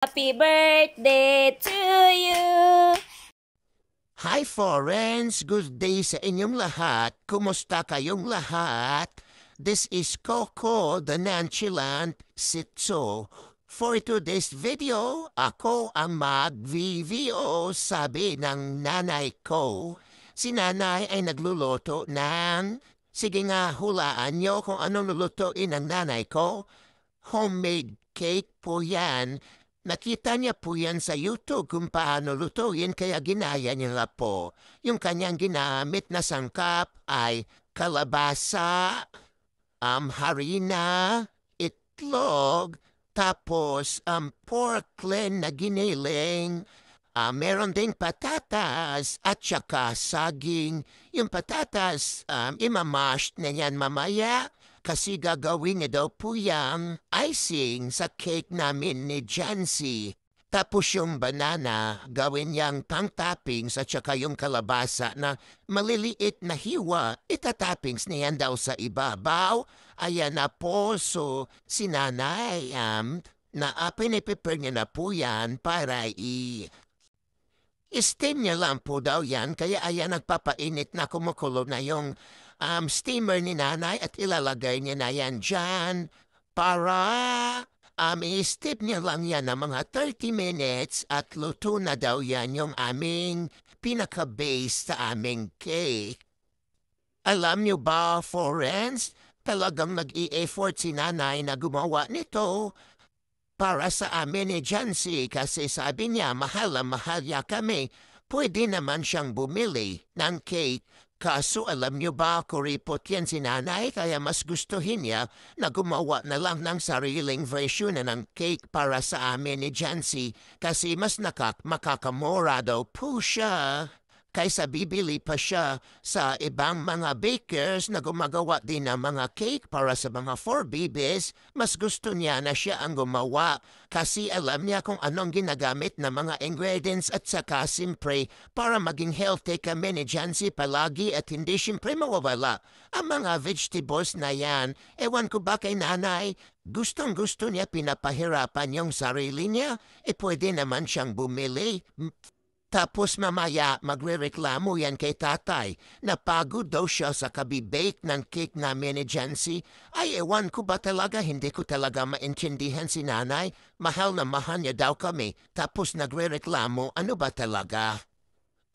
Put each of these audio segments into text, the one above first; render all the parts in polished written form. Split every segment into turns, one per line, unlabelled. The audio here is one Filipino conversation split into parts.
Happy birthday to you!
Hi, friends! Good day sa inyong lahat. Kumusta kayong lahat? This is Coco, the nonchalant Sitso. For today's video, ako ang mag-VVO, sabi ng nanay ko. Si nanay ay nagluluto ng... Sige nga, hulaan nyo kung anong lulutuin ng nanay ko. Homemade cake po yan. Nakita niya po yan sa YouTube kung paano lutuin kaya ginaya niya po. Yung kanyang ginamit na sangkap ay kalabasa, harina, itlog, tapos pork len na giniling, meron ding patatas at saka saging. Yung patatas, imamash na yan mamaya. Kasi gagawin niya daw po yung icing sa cake namin ni Jancy. Tapos yung banana, gawin niyang pang-toppings at saka yung kalabasa na maliliit na hiwa, itatoppings niyan daw sa ibabaw. Ayan na po, so si nanay, piniprepare niya na po yan para steam niya lang po daw yan, kaya ayan nagpapainit na kumukulo na yung steamer ni nanay at ilalagay niya na yan dyan para i-steam niya lang yan ng mga 30 minutes at luto na daw yan yung aming pinaka-base sa aming cake. Alam niyo ba, friends, talagang nag-i-effort si nanay na gumawa nito para sa amin ni Jancy kasi sabi niya mahal na mahal niya kami. Pwede naman siyang bumili ng cake. Kaso alam niyo ba, kuripot yan si nanay kaya mas gustuhin niya na gumawa na lang ng sariling version na ng cake para sa amin ni Jancy kasi mas makakamura daw po siya. Kaysa bibili pa siya sa ibang mga bakers na gumagawa din ng mga cake para sa mga 4BBs, mas gusto niya na siya ang gumawa kasi alam niya kung anong ginagamit na mga ingredients at saka simpre para maging healthy kami ni Jancy palagi at hindi simpre mawawala. Ang mga vegetables na yan, ewan ko ba kay nanay, gustong-gusto niya pinapahirapan yung sarili niya, pwede naman siyang bumili. Tapos mamaya magrereklamo yan kay tatay na pagod daw siya sa kabibake ng cake namin ni Jancy. Ay ewan ko ba talaga, hindi ko talaga maintindihan si nanay. Mahal na mahal niya daw kami tapos nagrereklamo, ano ba talaga?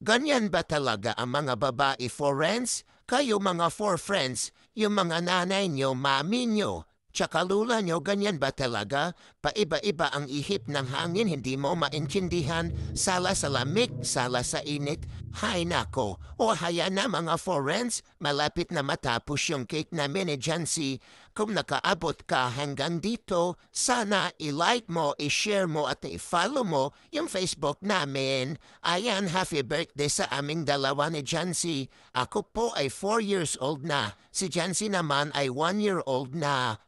Ganyan ba talaga ang mga babae friends? Kayo mga friends, yung mga nanay nyo, mami nyo, tsaka lula nyo, ganyan ba talaga? Paiba-iba ang ihip ng hangin, hindi mo maintindihan. Sala sa lamig, sala sa init. Hay nako, o haya na mga friends, malapit na matapos yung cake namin ni Jancy. Kung nakaabot ka hanggang dito, sana i-like mo, i-share mo at i-follow mo yung Facebook namin. Ayan, happy birthday sa aming dalawa ni Jancy. Ako po ay 4 years old na. Si Jancy naman ay 1 year old na.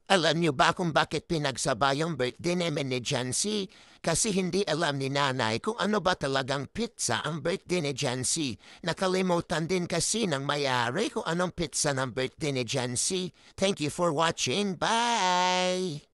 Alam niyo ba kung bakit pinagsabay ang birthday namin ni Jancy? Kasi hindi alam ni nanay kung ano ba talagang pizza ang birthday ni Jancy. Nakalimutan din kasi ng may-ari kung anong pizza ng birthday ni Jancy. Thank you for watching. Bye!